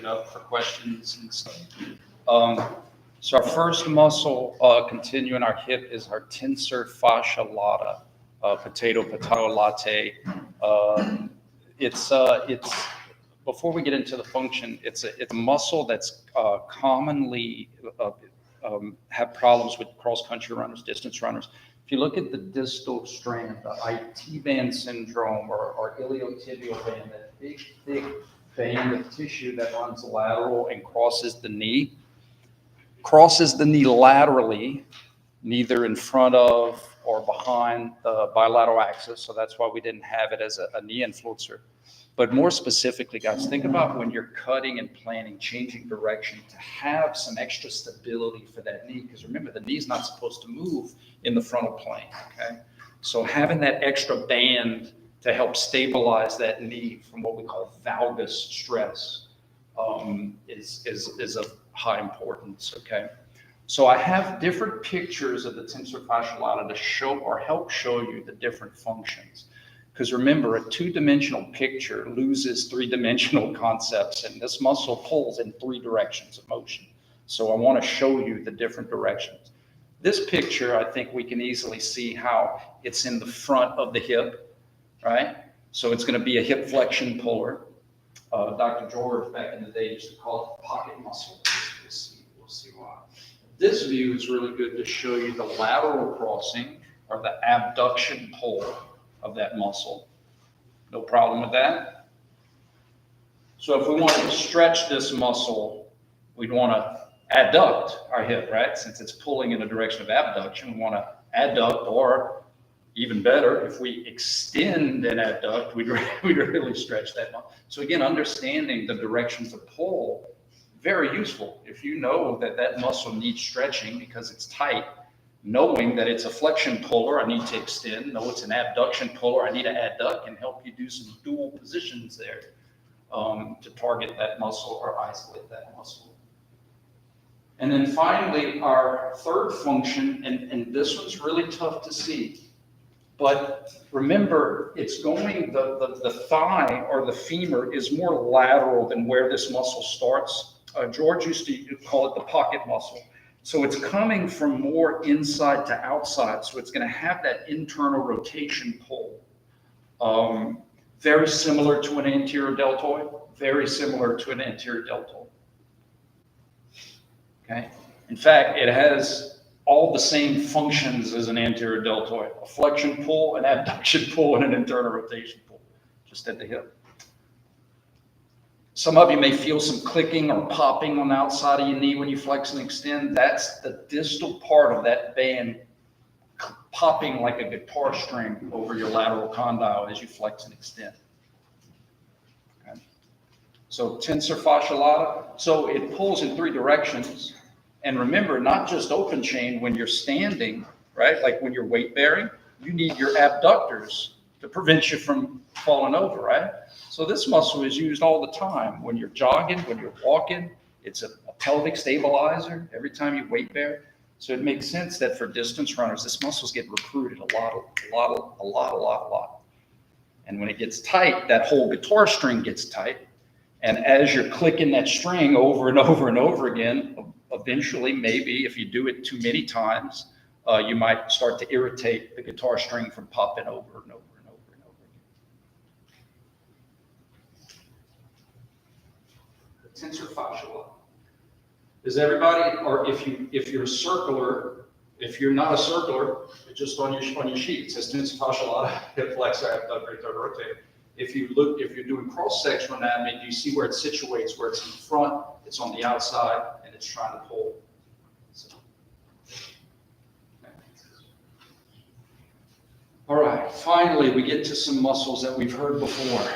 it up for questions and stuff. So our first muscle continuing our hip is our tensor fascia lata, potato latte. It's before we get into the function, it's a muscle that's commonly have problems with cross-country runners, distance runners. If you look at the distal strand, the IT band syndrome or iliotibial band, that big, thick band of tissue that runs lateral and crosses the knee laterally, neither in front of or behind the bilateral axis. So that's why we didn't have it as a knee influencer. But more specifically, guys, think about when you're cutting and planning, changing direction, to have some extra stability for that knee. Because remember, the knee's not supposed to move in the frontal plane, okay? So having that extra band to help stabilize that knee from what we call valgus stress is of high importance, okay? So I have different pictures of the tensor fascia lata to show or help show you the different functions. Because remember, a two-dimensional picture loses three-dimensional concepts, and this muscle pulls in three directions of motion. So I want to show you the different directions. This picture, I think we can easily see how it's in the front of the hip, right? So it's going to be a hip flexion puller. Dr. George back in the day used to call it the pocket muscle. We'll see why. This view is really good to show you the lateral crossing or the abduction pull of that muscle. No problem with that. So if we wanted to stretch this muscle, we'd want to adduct our hip, right? Since it's pulling in the direction of abduction, we want to adduct, or even better, if we extend and adduct, we'd really stretch that muscle. So again, understanding the directions of pull, very useful. If you know that that muscle needs stretching because it's tight, knowing that it's a flexion puller, I need to extend. Know it's an abduction puller, I need to adduct, can help you do some dual positions there to target that muscle or isolate that muscle. And then finally, our third function, and this one's really tough to see, but remember, it's going, the thigh or the femur is more lateral than where this muscle starts. George used to call it the pocket muscle. So it's coming from more inside to outside. So it's going to have that internal rotation pull. Very similar to an anterior deltoid, very similar to an anterior deltoid. Okay. In fact, it has all the same functions as an anterior deltoid: a flexion pull, an abduction pull, and an internal rotation pull, just at the hip. Some of you may feel some clicking or popping on the outside of your knee when you flex and extend. That's the distal part of that band popping like a guitar string over your lateral condyle as you flex and extend. Okay. So tensor fascia lata. So it pulls in three directions. And remember, not just open chain when you're standing, right? Like when you're weight bearing, you need your abductors to prevent you from falling over, right? So this muscle is used all the time. When you're jogging, when you're walking, it's a pelvic stabilizer every time you weight bear. So it makes sense that for distance runners, this muscle's getting recruited a lot. And when it gets tight, that whole guitar string gets tight. And as you're clicking that string over and over and over again, eventually, maybe if you do it too many times, you might start to irritate the guitar string from popping over and over. Tensor fascia lata. Does everybody, or if you're a circular, if you're not a circular, just on your sheet it says tensor fascia lata, hip flexor, abductor, rotate. If you're doing cross-sectional anatomy, do you see where it situates? Where it's in front, it's on the outside, and it's trying to pull. So, okay. All right. Finally, we get to some muscles that we've heard before.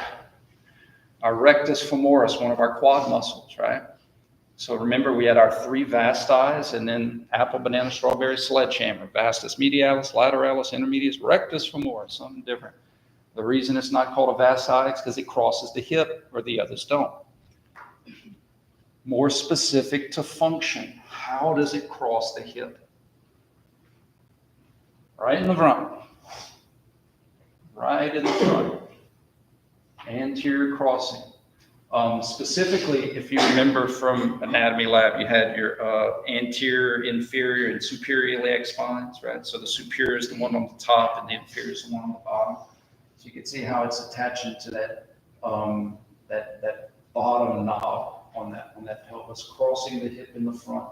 Our rectus femoris, one of our quad muscles, right? So remember, we had our three vasti, and then apple, banana, strawberry, sledgehammer. Vastus medialis, lateralis, intermedius, rectus femoris, something different. The reason it's not called a vasti is because it crosses the hip, or the others don't. More specific to function, how does it cross the hip? Right in the front. Right in the front. Anterior crossing. Specifically, if you remember from anatomy lab, you had your anterior, inferior, and superior iliac spines, right? So the superior is the one on the top, and the inferior is the one on the bottom. So you can see how it's attaching to that that bottom knob on that pelvis, crossing the hip in the front.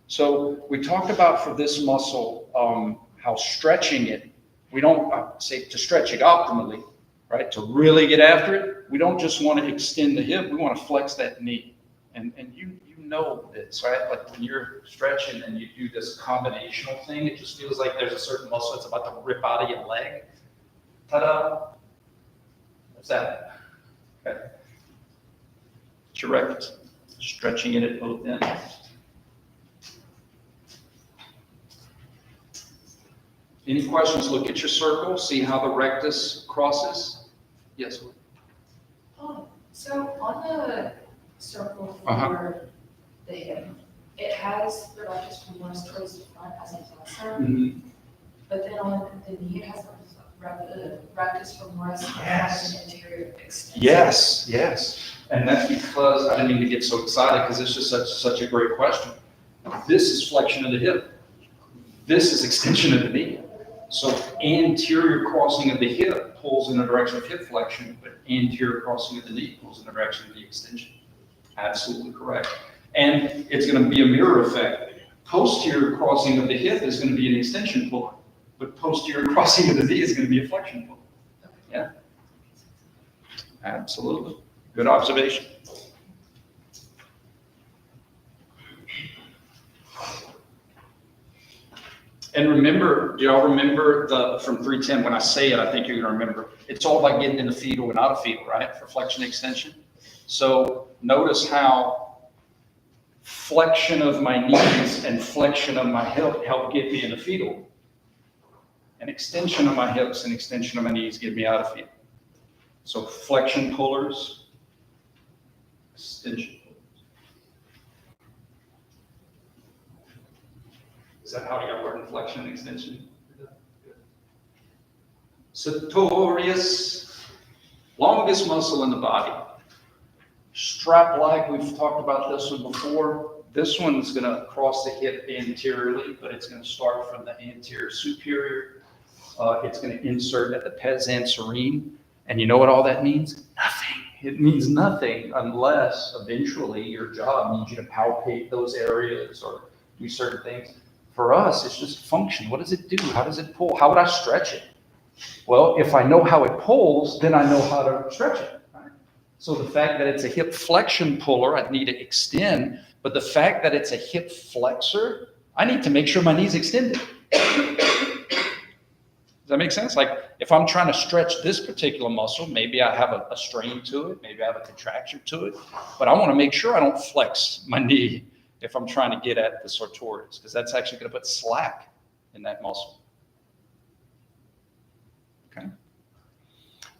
So we talked about for this muscle how stretching it. We don't say to stretch it optimally, right? To really get after it, we don't just want to extend the hip, we want to flex that knee. And you know this, right? Like when you're stretching and you do this combinational thing, it just feels like there's a certain muscle that's about to rip out of your leg. Ta-da! What's that? Okay. It's your rectus. Stretching it at both ends. Any questions? Look at your circle, see how the rectus crosses. Yes. So on the circle for the hip, it has the rectus femoris towards the front as a flexor, but then on the knee, it has the rectus femoris as an anterior extension. Yes, yes. And that's because, I didn't mean to get so excited because it's just such a great question. This is flexion of the hip. This is extension of the knee. So anterior crossing of the hip pulls in the direction of hip flexion, but anterior crossing of the knee pulls in the direction of the extension. Absolutely correct. And it's going to be a mirror effect. Posterior crossing of the hip is going to be an extension puller, but posterior crossing of the knee is going to be a flexion puller. Yeah. Absolutely. Good observation. And remember, do y'all remember from 310, when I say it, I think you're going to remember, it's all about getting in the fetal and out of fetal, right? For flexion extension. So notice how flexion of my knees and flexion of my hip help get me in the fetal. And extension of my hips and extension of my knees get me out of fetal. So flexion pullers, extension. Is that how you learn flexion and extension? Sartorius, longest muscle in the body. Strap-like, we've talked about this one before. This one's going to cross the hip anteriorly, but it's going to start from the anterior superior. It's going to insert at the pes anserine. And you know what all that means? Nothing. It means nothing unless eventually your job needs you to palpate those areas or do certain things. For us, it's just function. What does it do? How does it pull? How would I stretch it? Well, if I know how it pulls, then I know how to stretch it. Right? So the fact that it's a hip flexion puller, I need to extend. But the fact that it's a hip flexor, I need to make sure my knee's extended. Does that make sense? Like if I'm trying to stretch this particular muscle, maybe I have a strain to it, maybe I have a contraction to it, but I want to make sure I don't flex my knee if I'm trying to get at the sartorius, because that's actually going to put slack in that muscle. Okay.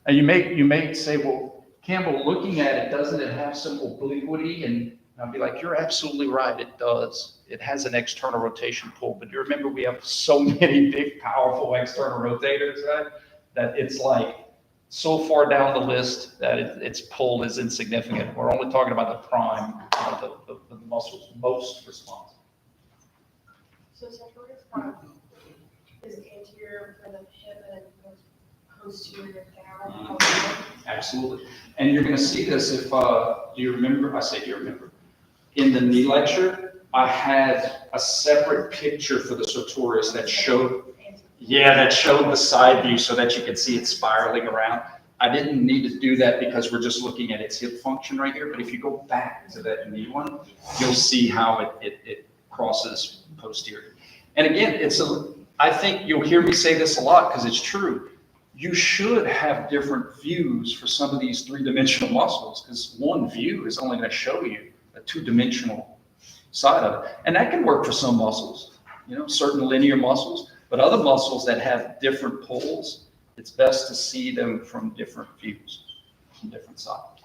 And you may say, well, Campbell, looking at it, doesn't it have some obliquity? And I'll be like, you're absolutely right, it does. It has an external rotation pull, but you remember we have so many big, powerful external rotators, right? That it's like so far down the list that its pull is insignificant. We're only talking about the prime, the muscles most responsive. So sartorius prime is anterior for the hip and then posterior down. Absolutely. And you're going to see this if, do you remember? I say, do you remember? In the knee lecture, I had a separate picture for the sartorius that showed, the side view so that you could see it spiraling around. I didn't need to do that because we're just looking at its hip function right here. But if you go back to that knee one, you'll see how it crosses posterior. And again, I think you'll hear me say this a lot because it's true. You should have different views for some of these three-dimensional muscles because one view is only going to show you a two-dimensional side of it. And that can work for some muscles, certain linear muscles, but other muscles that have different pulls, it's best to see them from different views, from different sides.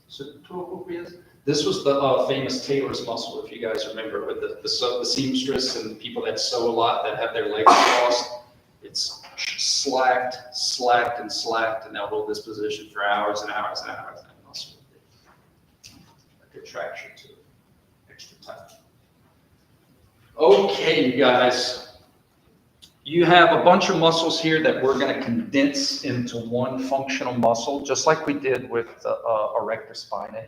Sartorius. This was the famous Taylor's muscle, if you guys remember, with the seamstress and people that sew a lot that have their legs crossed. It's slacked, slacked, and slacked, and they'll hold this position for hours and hours and hours. And muscle a contraction to it, extra tight. Okay, you guys. You have a bunch of muscles here that we're going to condense into one functional muscle, just like we did with the erector spinae.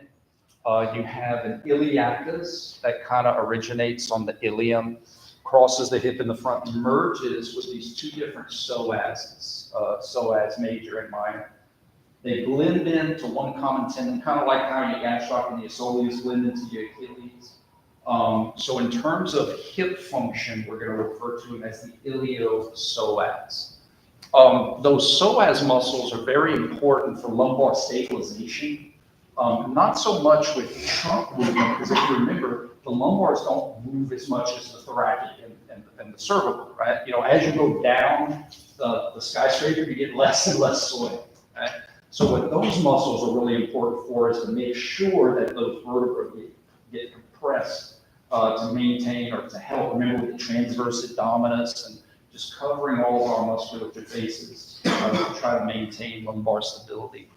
You have an iliacus that kind of originates on the ilium, crosses the hip in the front, merges with these two different psoases, psoas major and minor. They blend into one common tendon, kind of like how your gastroc and the soleus blend into your Achilles. So in terms of hip function, we're going to refer to them as the iliopsoas. Those psoas muscles are very important for lumbar stabilization. Not so much with trunk movement, because if you remember, the lumbars don't move as much as the thoracic and the cervical, right? You know, as you go down the skyscraper, you get less and less soil, right? So what those muscles are really important for is to make sure that those vertebrae get compressed to maintain or to help, remember, with the transverse abdominis and just covering all of our musculature bases to try to maintain lumbar stability.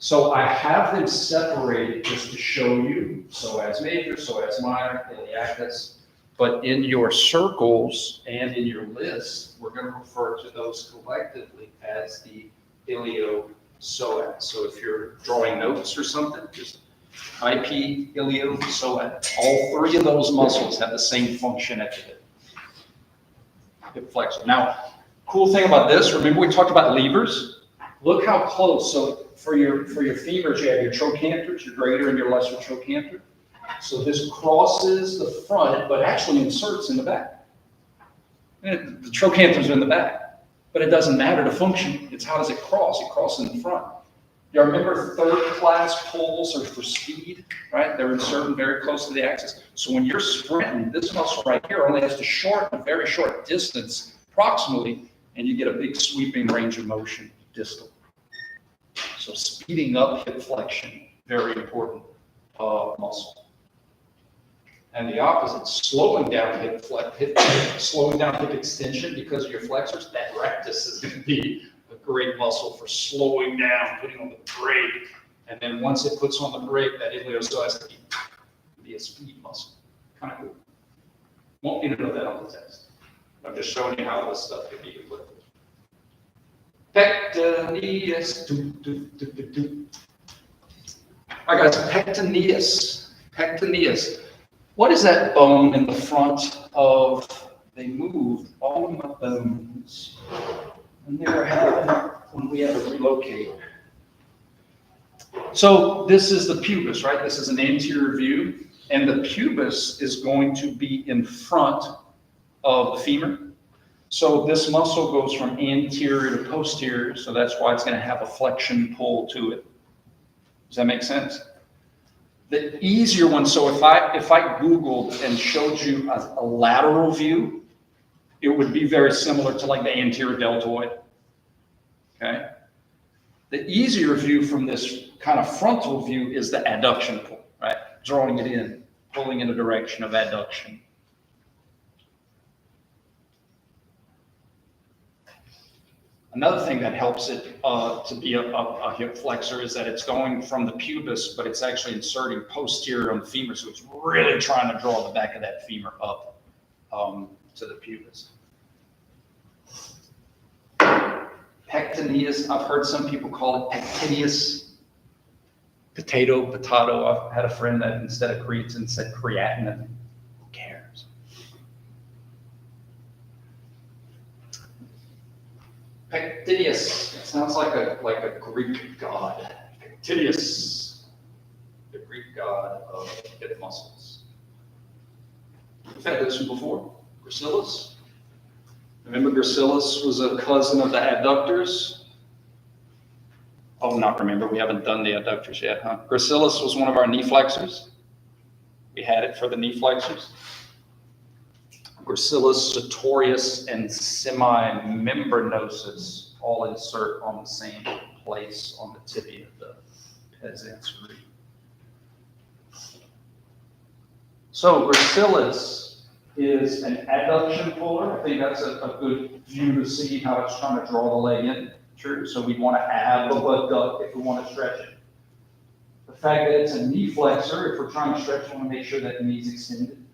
So I have them separated just to show you psoas major, psoas minor, iliacus, but in your circles and in your list, we're going to refer to those collectively as the iliopsoas. So if you're drawing notes or something, just IP, iliopsoas. All three of those muscles have the same function at the hip. Hip flexor. Now, cool thing about this, remember we talked about levers? Look how close. So for your femurs, you have your trochanters, your greater and your lesser trochanter. So this crosses the front, but actually inserts in the back. And the trochanters are in the back, but it doesn't matter to function. It's how does it cross? It crosses in the front. You remember third-class pulls are for speed, right? They're inserting very close to the axis. So when you're sprinting, this muscle right here only has to shorten a very short distance, approximately, and you get a big sweeping range of motion distal. So speeding up hip flexion, very important muscle. And the opposite, slowing down slowing down hip extension because of your flexors, that rectus is going to be a great muscle for slowing down, putting on the brake. And then once it puts on the brake, that iliopsoas can be a speed muscle. Kind of cool. Won't need to know that on the test. I'm just showing you how this stuff can be equipped. Pectineus. All right, guys, pectineus. Pectineus. What is that bone in the front of? They moved all of my bones. And they were having when we had to relocate. So this is the pubis, right? This is an anterior view, and the pubis is going to be in front of the femur. So this muscle goes from anterior to posterior, so that's why it's going to have a flexion pull to it. Does that make sense? The easier one, so if I Googled and showed you a lateral view, it would be very similar to like the anterior deltoid. Okay. The easier view from this kind of frontal view is the adduction pull, right? Drawing it in, pulling in the direction of adduction. Another thing that helps it to be a hip flexor is that it's going from the pubis, but it's actually inserting posterior on the femur, so it's really trying to draw the back of that femur up to the pubis. Pectineus, I've heard some people call it pectineus. Potato. I've had a friend that instead of creatine said creatinine. Who cares? Pectineus. It sounds like a Greek god. Pectineus, the Greek god of hip muscles. We've had this one before. Gracilis. Remember, gracilis was a cousin of the adductors. Oh, not remember. We haven't done the adductors yet, huh? Gracilis was one of our knee flexors. We had it for the knee flexors. Gracilis, sartorius, and semimembranosus all insert on the same place on the tibia of the pes anterior. So gracilis, is an adduction puller. I think that's a good view to see how it's trying to draw the leg in. True. So we want to add the abduct if we want to stretch it. The fact that it's a knee flexor, if we're trying to stretch, we want to make sure that the knee's extended.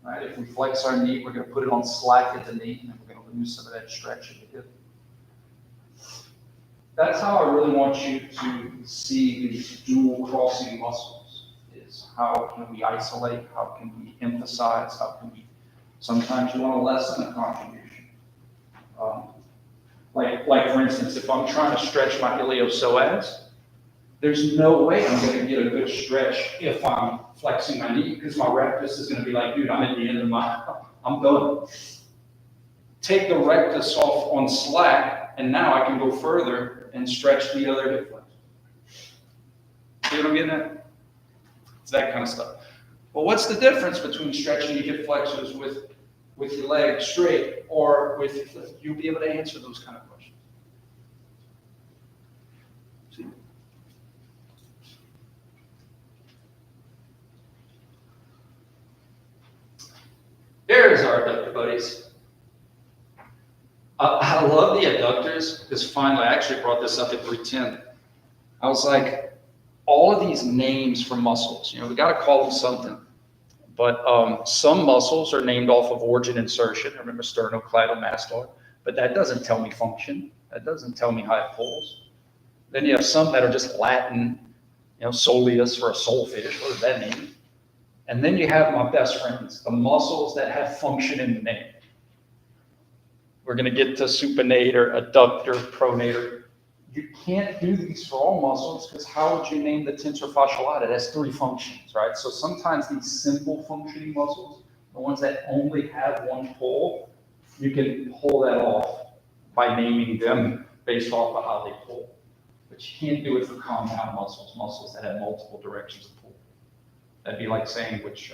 Right? If we flex our knee, we're going to put it on slack at the knee, and we're going to lose some of that stretch at the hip. That's how I really want you to see these dual crossing muscles, is how can we isolate, how can we emphasize, how can we, sometimes you want to lessen a contribution. Like for instance, if I'm trying to stretch my iliopsoas, there's no way I'm going to get a good stretch if I'm flexing my knee, because my rectus is going to be like, dude, I'm at the end of I'm done. Take the rectus off on slack, and now I can go further and stretch the other hip flexor. See what I'm getting at? It's that kind of stuff. Well, what's the difference between stretching your hip flexors with your leg straight or with your foot? You'll be able to answer those kind of questions. See? There's our adductor buddies. I love the adductors because finally, I actually brought this up at 310. I was like, all of these names for muscles, we got to call them something. But some muscles are named off of origin insertion. I remember sternocleidomastoid, but that doesn't tell me function. That doesn't tell me how it pulls. Then you have some that are just Latin, soleus for a soulfish. What does that mean? And then you have my best friends, the muscles that have function in the name. We're going to get to supinator, adductor, pronator. You can't do these for all muscles because how would you name the tensor fasciolata? It has 3 functions, right? So sometimes these simple functioning muscles, the ones that only have one pull, you can pull that off by naming them based off of how they pull. But you can't do it for compound muscles that have multiple directions of pull. That'd be like saying which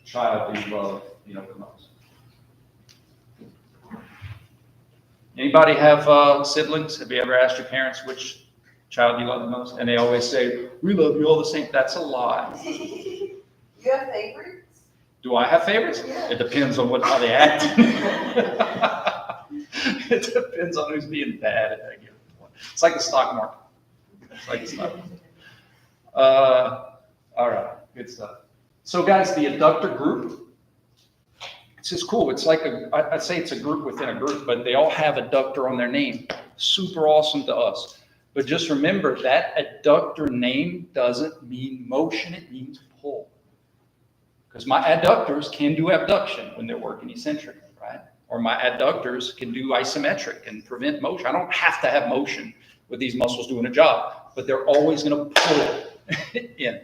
child do you love, the most. Anybody have siblings? Have you ever asked your parents which child you love the most? And they always say, we love you all the same. That's a lie. You have favorites? Do I have favorites? Yeah. It depends on how they act. It depends on who's being bad at that given point. It's like the stock market. All right, good stuff. So guys, the adductor group, it's just cool. It's like I'd say it's a group within a group, but they all have adductor on their name. Super awesome to us. But just remember that adductor name doesn't mean motion, it means pull. Because my adductors can do abduction when they're working eccentric, right? Or my adductors can do isometric and prevent motion. I don't have to have motion with these muscles doing a job, but they're always going to pull in.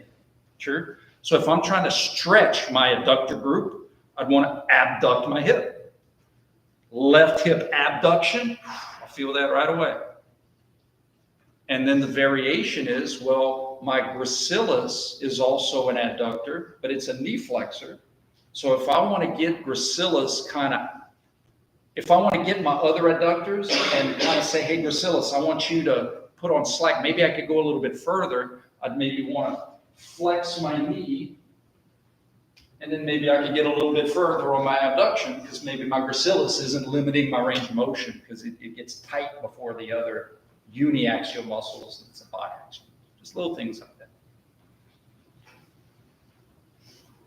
True? So if I'm trying to stretch my adductor group, I'd want to abduct my hip. Left hip abduction, I feel that right away. And then the variation is, well, my gracilis is also an adductor, but it's a knee flexor. So if I want to get gracilis if I want to get my other adductors and kind of say, hey, gracilis, I want you to put on slack, maybe I could go a little bit further. I'd maybe want to flex my knee, and then maybe I could get a little bit further on my abduction because maybe my gracilis isn't limiting my range of motion because it gets tight before the other uniaxial muscles. It's a biaxial. Just little things like that.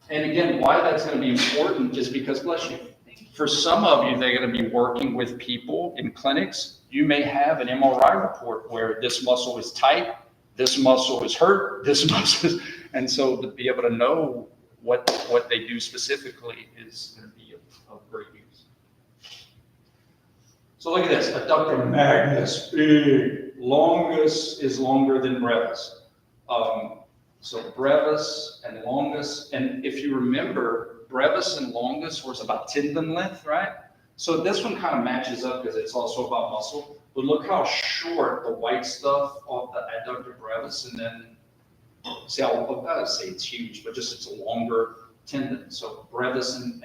And again, why that's going to be important is because, bless you, for some of you, they're going to be working with people in clinics. You may have an MRI report where this muscle is tight, this muscle is hurt, this muscle is, and so to be able to know what they do specifically is going to be of great use. So look at this, adductor magnus, big. Longus is longer than brevis. So brevis and longus, and if you remember, brevis and longus was about tendon length, right? So this one kind of matches up because it's also about muscle. But look how short the white stuff of the adductor brevis, and then see how I would say it's huge, but just it's a longer tendon. So brevis and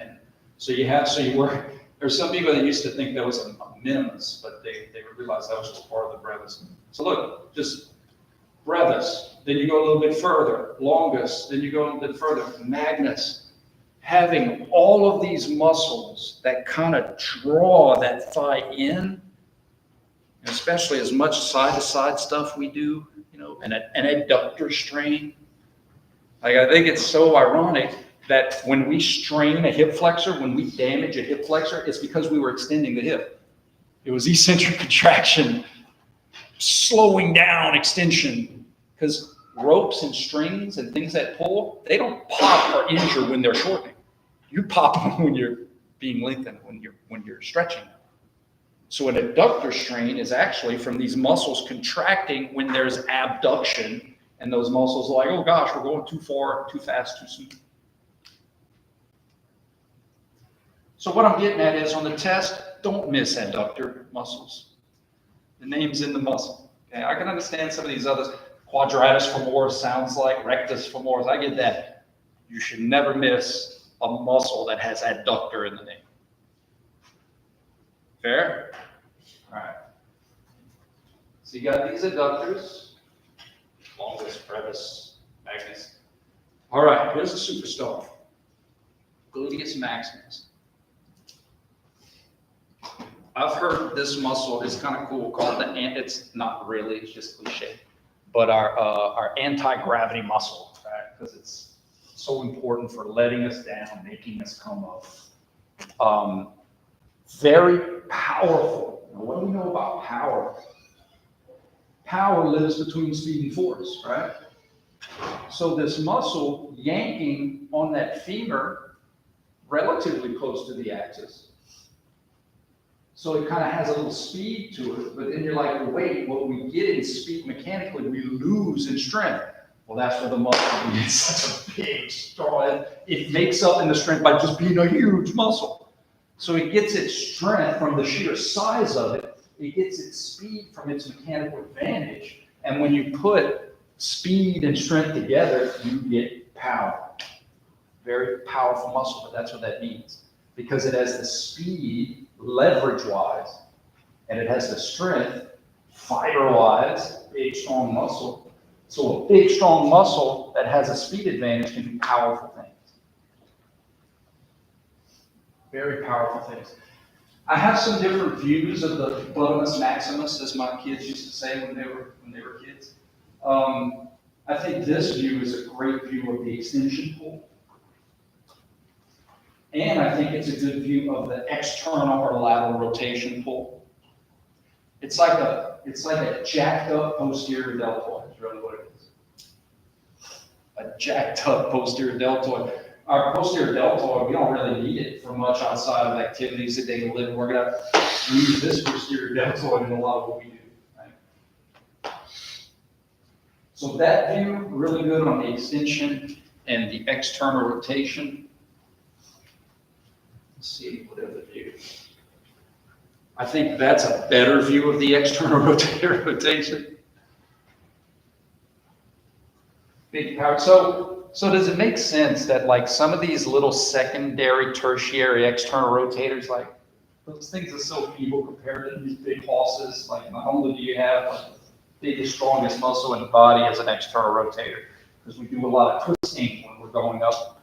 so you work. There's some people that used to think that was a minimus, but they realized that was just part of the brevis. So look, just brevis, then you go a little bit further, longus, then you go a little bit further, magnus. having all of these muscles that kind of draw that thigh in, especially as much side-to-side stuff we do, an adductor strain. Like, I think it's so ironic that when we strain a hip flexor, when we damage a hip flexor, it's because we were extending the hip. It was eccentric contraction, slowing down extension, because ropes and strings and things that pull, they don't pop or injure when they're shortening. You pop them when you're being lengthened, when you're stretching. So an adductor strain is actually from these muscles contracting when there's abduction, and those muscles are like, oh gosh, we're going too far, too fast, too soon. So what I'm getting at is, on the test, don't miss adductor muscles. The name's in the muscle. Okay, I can understand some of these others. Quadratus femoris sounds like rectus femoris. I get that. You should never miss a muscle that has adductor in the name. Fair? All right. So you got these adductors, longus, brevis, magnus. All right, here's the superstar, gluteus maximus. I've heard this muscle is kind of cool, called it's not really, it's just cliche, but our anti-gravity muscle, right? Because it's so important for letting us down, making us come up. Very powerful. Now, what do we know about power? Power lives between speed and force, right? So this muscle yanking on that femur relatively close to the axis. So it kind of has a little speed to it, but then you're like, well, wait, what we get in speed mechanically, we lose in strength. Well, that's where the muscle gets such a big, strong, it makes up in the strength by just being a huge muscle. So it gets its strength from the sheer size of it. It gets its speed from its mechanical advantage. And when you put speed and strength together, you get power. Very powerful muscle, but that's what that means. Because it has the speed, leverage-wise, and it has the strength, fiber-wise, big, strong muscle. So a big, strong muscle that has a speed advantage can do powerful things. Very powerful things. I have some different views of the gluteus maximus, as my kids used to say when they were kids. I think this view is a great view of the extension pull. And I think it's a good view of the external or lateral rotation pull. It's like a jacked up posterior deltoid, is really what it is. A jacked up posterior deltoid. Our posterior deltoid, we don't really need it for much outside of activities that they live. We're going to use this posterior deltoid in a lot of what we do. Right? So that view, really good on the extension and the external rotation. Let's see, what other view? I think that's a better view of the external rotation. Big power. So does it make sense that like some of these little secondary, tertiary external rotators, like those things are so feeble compared to these big horses? Like, not only do you have like the biggest, strongest muscle in the body as an external rotator, because we do a lot of twisting when we're going up,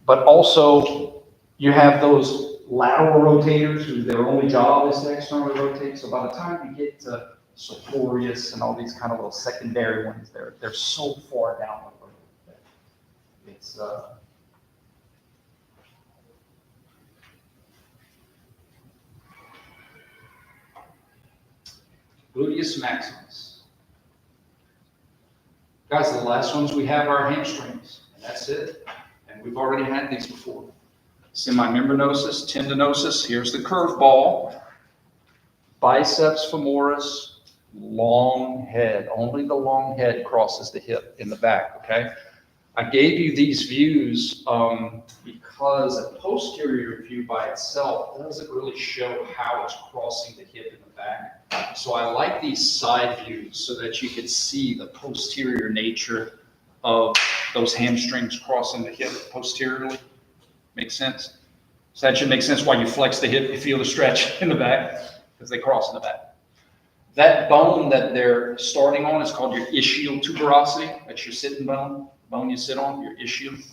but also you have those lateral rotators who their only job is to externally rotate. So by the time you get to sartorius and all these kind of little secondary ones, they're so far down the road that it's gluteus maximus. Guys, the last ones we have are hamstrings, and that's it. And we've already had these before. Semimembranosus, tendinosus, here's the curveball. Biceps femoris, long head. Only the long head crosses the hip in the back, okay? I gave you these views because a posterior view by itself doesn't really show how it's crossing the hip in the back. So I like these side views so that you can see the posterior nature of those hamstrings crossing the hip posteriorly. Makes sense? So that should make sense why you flex the hip, you feel the stretch in the back, because they cross in the back. That bone that they're starting on is called your ischial tuberosity. That's your sitting bone, the bone you sit on, your ischium.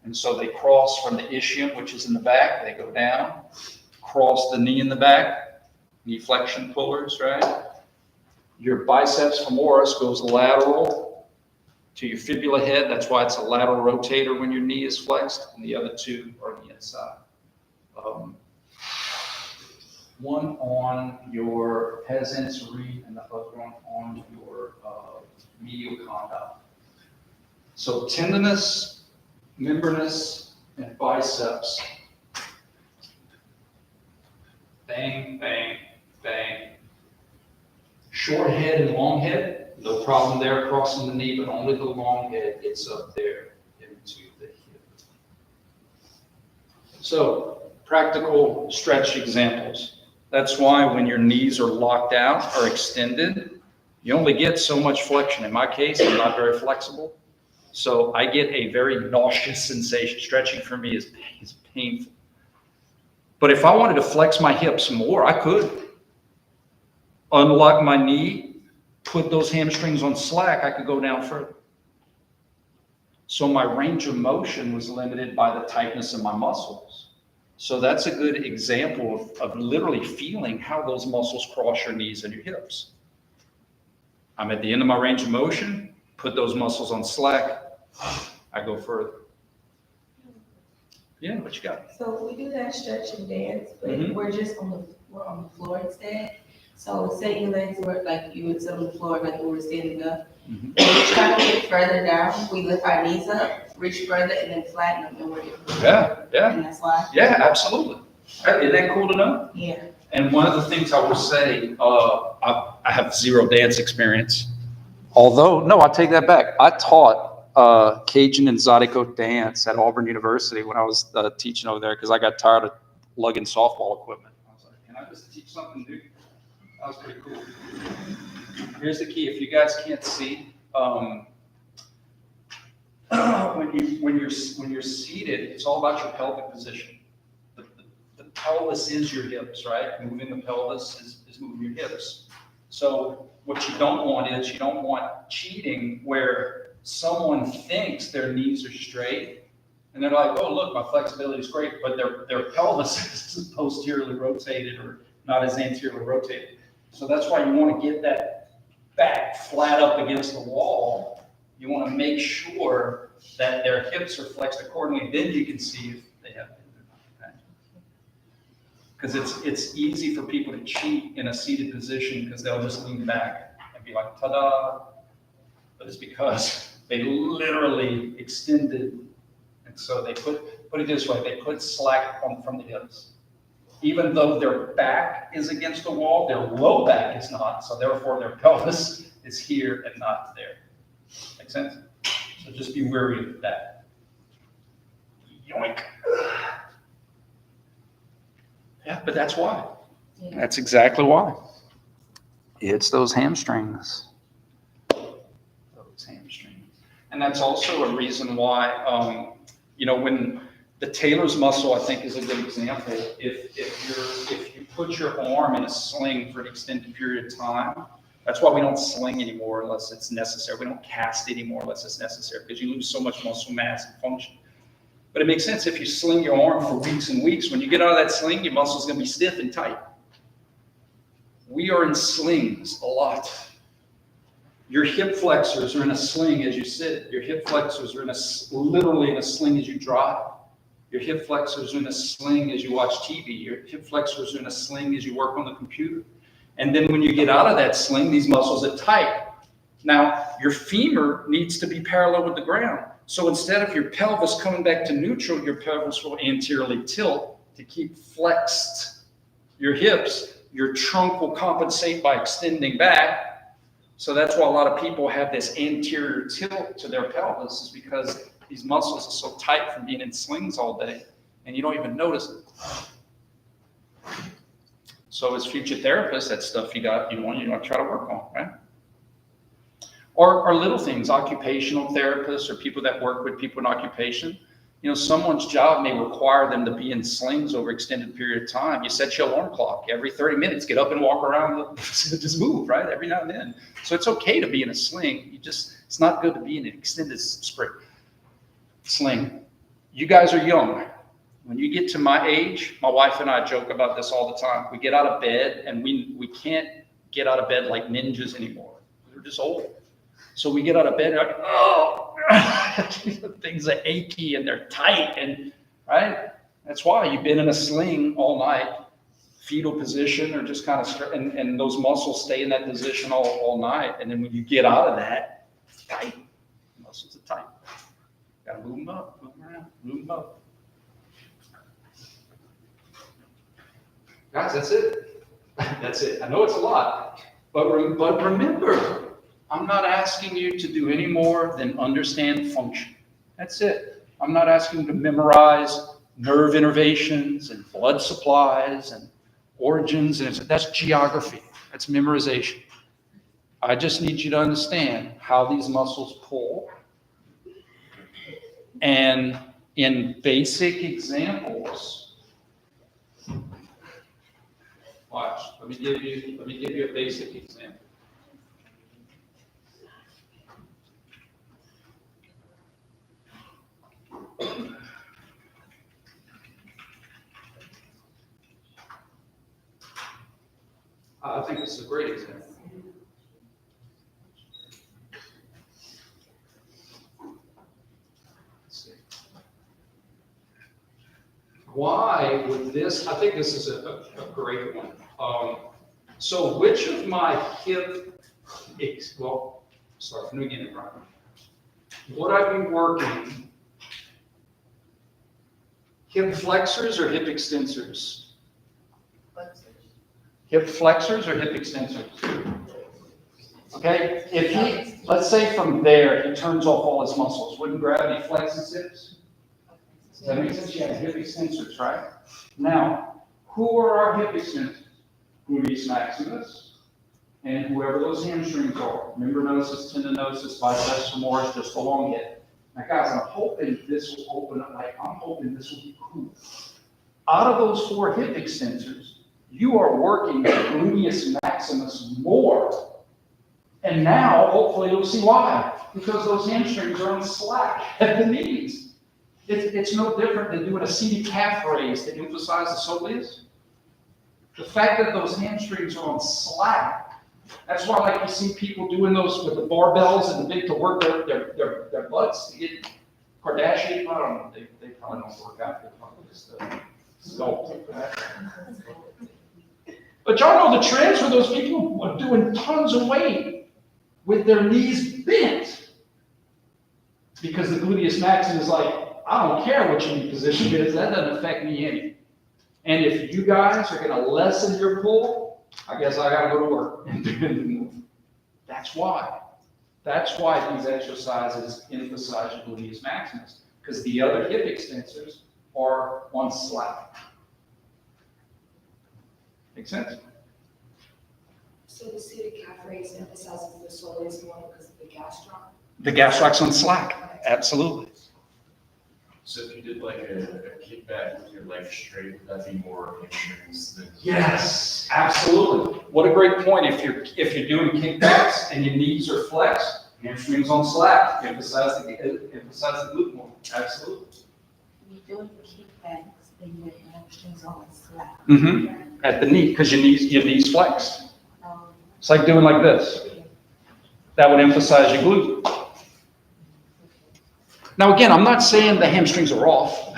And so they cross from the ischium, which is in the back, they go down, cross the knee in the back, knee flexion pullers, right? Your biceps femoris goes lateral to your fibula head. That's why it's a lateral rotator when your knee is flexed, and the other two are on the inside. One on your pes anterior and the other one on your medial condyle. So tendinous, membranous, and biceps. Bang, bang, bang. Short head and long head, no problem there crossing the knee, but only the long head gets up there into the hip. So, practical stretch examples. That's why when your knees are locked out or extended, you only get so much flexion. In my case, I'm not very flexible, so I get a very nauseous sensation. Stretching for me is painful. But if I wanted to flex my hips more, I could. Unlock my knee, put those hamstrings on slack, I could go down further. So my range of motion was limited by the tightness of my muscles. So that's a good example of literally feeling how those muscles cross your knees and your hips. I'm at the end of my range of motion, put those muscles on slack, I go further. Yeah, what you got? So we do that stretch and dance, but we're on the floor instead. So say your legs were like you would sit on the floor like we were standing up. Mhm. When we try to get further down, we lift our knees up, reach further, and then flatten them, and we're Yeah. And that's why. Yeah, absolutely. Isn't that cool to know? Yeah. And one of the things I will say, I have zero dance experience. Although, no, I take that back. I taught Cajun and Zydeco dance at Auburn University when I was teaching over there because I got tired of lugging softball equipment. I was like, can I just teach something new? That was pretty cool. Here's the key. If you guys can't see, when you're seated, it's all about your pelvic position. The pelvis is your hips, right? Moving the pelvis is moving your hips. So what you don't want is you don't want cheating where someone thinks their knees are straight and they're like, oh, look, my flexibility is great, but their pelvis is posteriorly rotated or not as anteriorly rotated. So that's why you want to get that back flat up against the wall. You want to make sure that their hips are flexed accordingly. Then you can see if they have it. Because it's easy for people to cheat in a seated position because they'll just lean back and be like, ta-da. But it's because they literally extended. And so they put it this way, they put slack from the hips. Even though their back is against the wall, their low back is not. So therefore their pelvis is here and not there. Make sense? So just be wary of that. Yoink. Yeah, but that's why. Yeah. That's exactly why. It's those hamstrings. Those hamstrings. And that's also a reason why, when the Taylor's muscle, I think, is a good example. If you put your arm in a sling for an extended period of time, that's why we don't sling anymore unless it's necessary. We don't cast anymore unless it's necessary because you lose so much muscle mass and function. But it makes sense if you sling your arm for weeks and weeks. When you get out of that sling, your muscle's going to be stiff and tight. We are in slings a lot. Your hip flexors are in a sling as you sit. Your hip flexors are literally in a sling as you drive. Your hip flexors are in a sling as you watch TV. Your hip flexors are in a sling as you work on the computer. And then when you get out of that sling, these muscles are tight. Now, your femur needs to be parallel with the ground. So instead of your pelvis coming back to neutral, your pelvis will anteriorly tilt to keep flexed your hips. Your trunk will compensate by extending back. So that's why a lot of people have this anterior tilt to their pelvis, is because these muscles are so tight from being in slings all day, and you don't even notice it. So as future therapists, that's stuff you want to try to work on, right? Or little things, occupational therapists or people that work with people in occupation. Someone's job may require them to be in slings over extended period of time. You set your alarm clock every 30 minutes, get up and walk around, just move, right? Every now and then. So it's okay to be in a sling. It's not good to be in an extended sling. You guys are young. When you get to my age, my wife and I joke about this all the time. We get out of bed and we can't get out of bed like ninjas anymore. We're just old. So we get out of bed and like, oh, things are achy and they're tight, and right? That's why you've been in a sling all night, fetal position, or just kind of, and those muscles stay in that position all night. And then when you get out of that, it's tight. Muscles are tight. Got to move them up, move them around, move them up. Guys, that's it. That's it. I know it's a lot, but remember, I'm not asking you to do any more than understand function. That's it. I'm not asking you to memorize nerve innervations and blood supplies and origins, and that's geography. That's memorization. I just need you to understand how these muscles pull. And in basic examples, watch, let me give you a basic example. I think this is a great example. Let's see. Why would this, I think this is a great one. So which of my hip, well, start from the beginning, right? Would I be working hip flexors or hip extensors? Hip flexors or hip extensors? Okay, if he, let's say from there, he turns off all his muscles, wouldn't gravity flex his hips? Does that make sense? Yeah, hip extensors, right? Now, who are our hip extensors? Gluteus maximus, and whoever those hamstrings are. Membranosus, tendinosus, biceps femoris, just the long hip. Now guys, I'm hoping this will open up, I'm hoping this will be cool. Out of those 4 hip extensors, you are working the gluteus maximus more. And now, hopefully, you'll see why. Because those hamstrings are on slack at the knees. It's no different than doing a seated calf raise to emphasize the soleus. The fact that those hamstrings are on slack, that's why like you see people doing those with the barbells and the big to work their butts to get Kardashian. I don't know, they probably don't work out. They probably just sculpt. But y'all know the trends where those people are doing tons of weight with their knees bent. Because the gluteus maximus is like, I don't care what your knee position is, that doesn't affect me any. And if you guys are going to lessen your pull, I guess I got to go to work and move. That's why. That's why these exercises emphasize your gluteus maximus, because the other hip extensors are on slack. Make sense? So the seated calf raise emphasizes the soleus more because of the gastroc? The gastroc's on slack, absolutely. So if you did like a kickback with your legs straight, would that be more hamstrings than? Yes, absolutely. What a great point. If you're doing kickbacks and your knees are flexed, hamstrings on slack, emphasize the glute more. Absolutely. When you're doing kickbacks, then your hamstrings on slack. Mm-hmm. At the knee, because your knees flexed. It's like doing like this. That would emphasize your glute. Now again, I'm not saying the hamstrings are off.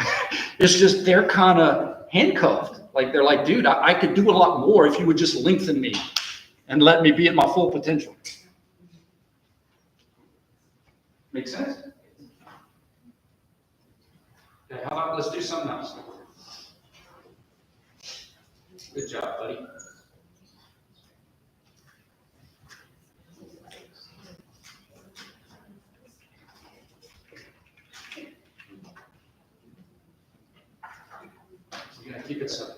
It's just they're kind of handcuffed. Like they're like, dude, I could do a lot more if you would just lengthen me and let me be at my full potential. Make sense? Okay, how about let's do something else. Good job, buddy. You gotta keep it simple.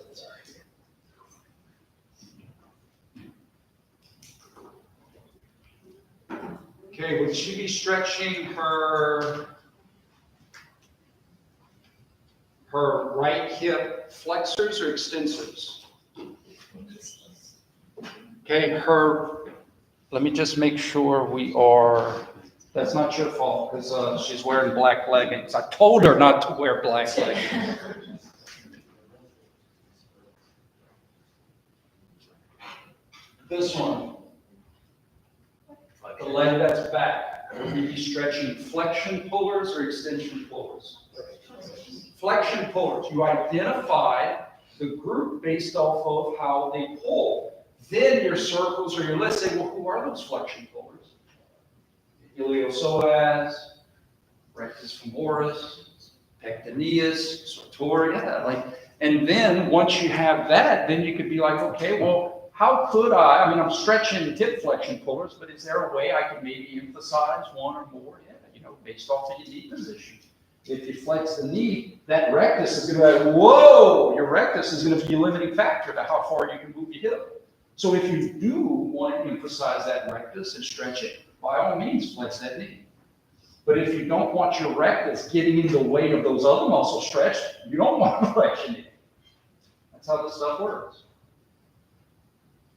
Okay, would she be stretching her right hip flexors or extensors? Okay, let me just make sure we are That's not your fault, because she's wearing black leggings. I told her not to wear black leggings. This one, the leg that's back, will we be stretching flexion pullers or extension pullers? Flexion pullers, you identify the group based off of how they pull. Then your circles or your list say, well, who are those flexion pullers? Iliopsoas, rectus femoris, pectineus, sartoria, and then once you have that, then you could be like, okay, well, how could I mean, I'm stretching the tip flexion pullers, but is there a way I could maybe emphasize one or more? Yeah, based off of your knee position. If you flex the knee, that rectus is going to be like, whoa, your rectus is going to be a limiting factor to how far you can move your hip. So if you do want to emphasize that rectus and stretch it, by all means, flex that knee. But if you don't want your rectus getting in the way of those other muscles stretched, you don't want to flex your knee. That's how this stuff works.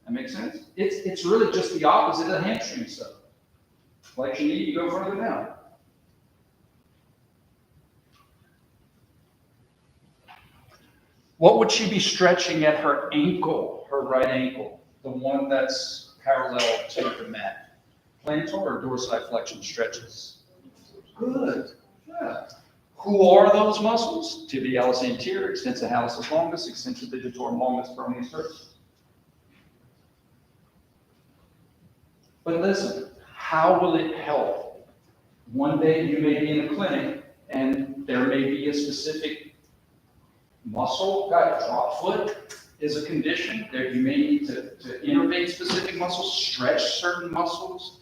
That makes sense? It's really just the opposite of the hamstring stuff. Flex your knee, you go further down. What would she be stretching at her ankle, her right ankle, the one that's parallel to the mat? Plantar or dorsiflexion stretches? Good. Yeah. Who are those muscles? Tibialis anterior, extensor hallucis longus, extensor digitorum longus, peroneus tertius. But listen, how will it help? One day you may be in a clinic and there may be a specific muscle, drop foot is a condition that you may need to innervate specific muscles, stretch certain muscles,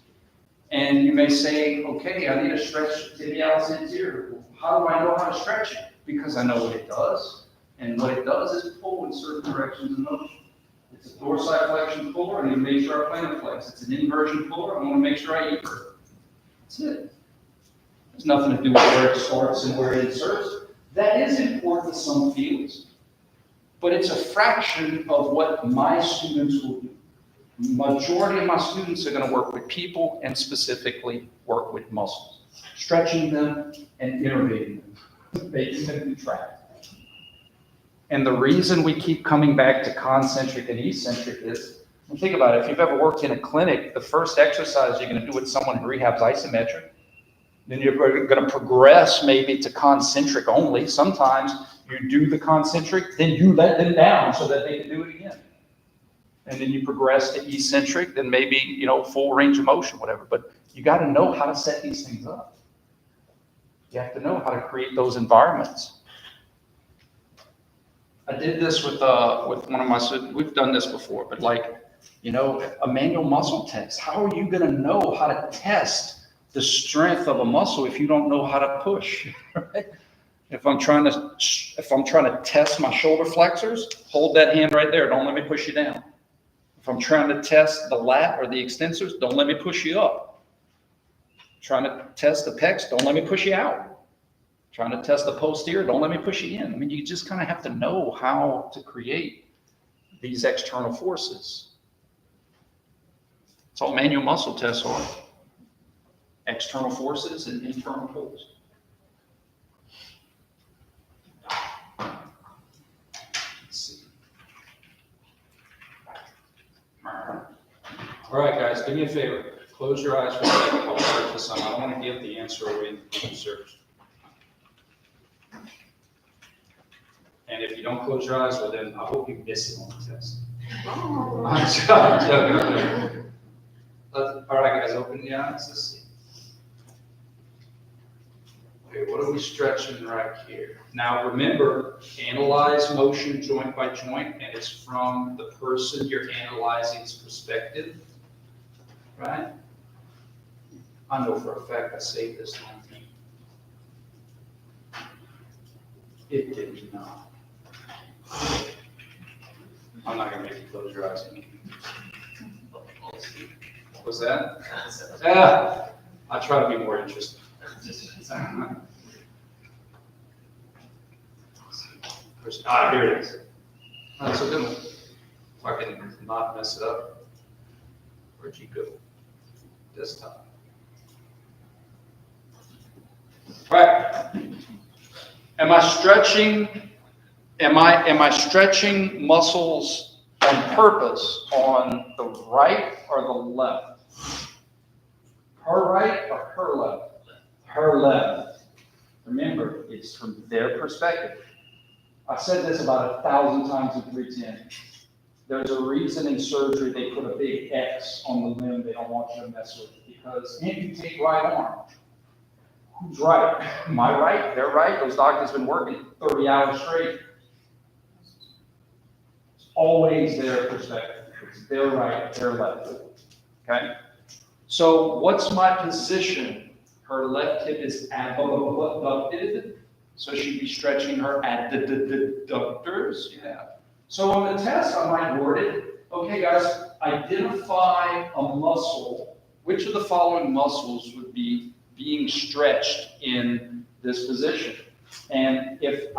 and you may say, okay, I need to stretch tibialis anterior. How do I know how to stretch it? Because I know what it does, and what it does is pull in certain directions and motion. It's a dorsiflexion puller, I need to make sure I plantar flex. It's an inversion puller, I want to make sure I invert. That's it. There's nothing to do with where it starts and where it inserts. That is important to some fields, but it's a fraction of what my students will do. Majority of my students are going to work with people and specifically work with muscles, stretching them and innervating them, making them contract. And the reason we keep coming back to concentric and eccentric is, think about it, if you've ever worked in a clinic, the first exercise you're going to do with someone who rehabs isometric, then you're going to progress maybe to concentric only. Sometimes you do the concentric, then you let them down so that they can do it again. And then you progress to eccentric, then maybe, full range of motion, whatever. But you got to know how to set these things up. You have to know how to create those environments. I did this with one of my students. We've done this before, but a manual muscle test. How are you going to know how to test the strength of a muscle if you don't know how to push? Right? If I'm trying to test my shoulder flexors, hold that hand right there. Don't let me push you down. If I'm trying to test the lat or the extensors, don't let me push you up. Trying to test the pecs, don't let me push you out. Trying to test the posterior, don't let me push you in. I mean, you just kind of have to know how to create these external forces. It's all manual muscle tests are. External forces and internal pulls. Let's see. All right, guys, do me a favor. Close your eyes for a second while I search this out. I don't want to give the answer away in the search. And if you don't close your eyes, well, then I hope you miss it on the test. I'm joking. All right, guys, open the eyes. Let's see. Okay, what are we stretching right here? Now remember, analyze motion joint by joint, and it's from the person you're analyzing's perspective, right? I know for a fact I saved this one thing. It did not. I'm not gonna make you close your eyes. What's that? I try to be more interesting. Here it is. That's a good one. If I can not mess it up. Where'd you go? Desktop. Am I stretching, am I stretching muscles on purpose on the right or the left? Her right or her left? Her left. Remember, it's from their perspective. I've said this about 1,000 times in 310. There's a reason in surgery they put a big X on the limb they don't want you to mess with, because amputate right arm. Who's right? My right? They're right. Those doctors have been working 30 hours straight. It's always their perspective. It's their right, their left. Okay? So what's my position? Her left hip is abducted, so she'd be stretching her adductors. Yeah. So on the test, I might word it, okay guys, identify a muscle. Which of the following muscles would be being stretched in this position? And if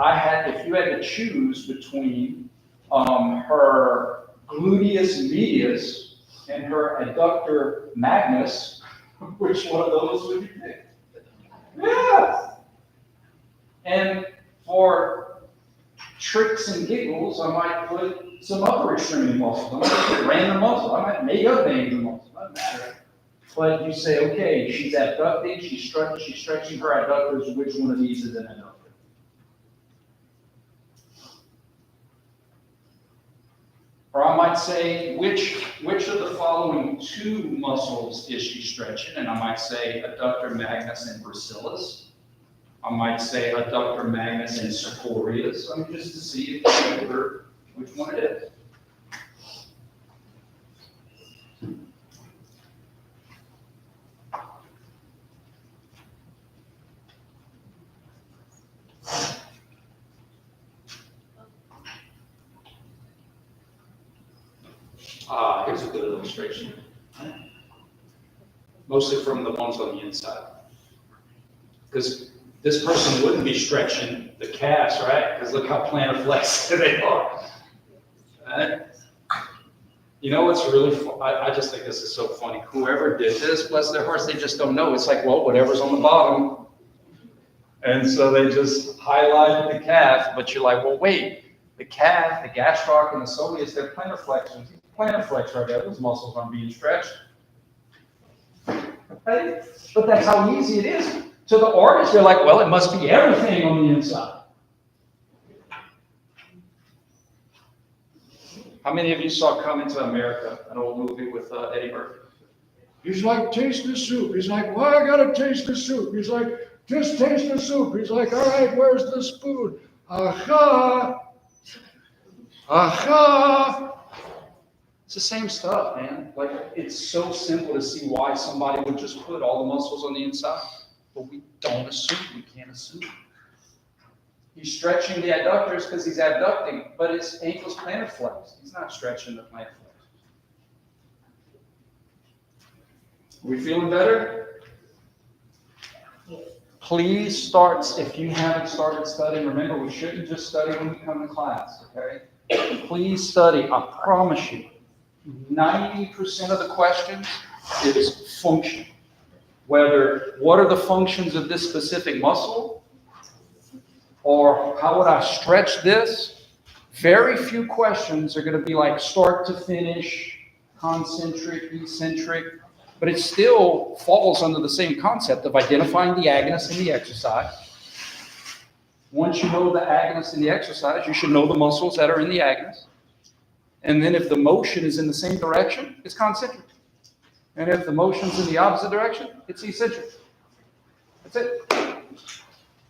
you had to choose between her gluteus medius and her adductor magnus, which one of those would you pick? Yeah. And for tricks and giggles, I might put some upper extremity muscles. I might put random muscle. I might make up names of muscles. Doesn't matter. But you say, okay, she's abducting, she's stretching her adductors. Which one of these is an adductor? Or I might say, which of the following two muscles is she stretching? And I might say adductor magnus and gracilis. I might say adductor magnus and sartorius. I mean, just to see if you remember which one it is. Here's a good illustration. Mostly from the ones on the inside. Because this person wouldn't be stretching the calves, right? Because look how plantar flexed they are. Right? You know what's really fun? I just think this is so funny. Whoever did this, bless their hearts, they just don't know. It's like, well, whatever's on the bottom. And so they just highlighted the calf, but you're like, well, wait. The calf, the gastroc, and the soleus, they're plantar flexions. Plantar flex right there, those muscles aren't being stretched. Right? But that's how easy it is. To the artist, they're like, well, it must be everything on the inside. How many of you saw Coming to America, an old movie with Eddie Murphy? He's like, taste the soup. He's like, well, I gotta taste the soup. He's like, just taste the soup. He's like, all right, where's the spoon? Aha! Aha! It's the same stuff, man. Like, it's so simple to see why somebody would just put all the muscles on the inside. But we don't assume. We can't assume. He's stretching the adductors because he's abducting, but his ankle's plantar flexed. He's not stretching the plantar flex. Are we feeling better? Please start, if you haven't started studying, remember we shouldn't just study when we come to class, okay? Please study. I promise you, 90% of the questions is function. Whether, what are the functions of this specific muscle? Or how would I stretch this? Very few questions are going to be like start to finish, concentric, eccentric, but it still falls under the same concept of identifying the agonist in the exercise. Once you know the agonist in the exercise, you should know the muscles that are in the agonist. And then if the motion is in the same direction, it's concentric. And if the motion's in the opposite direction, it's eccentric. That's it.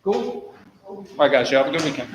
Cool? All right, guys, you have a good weekend.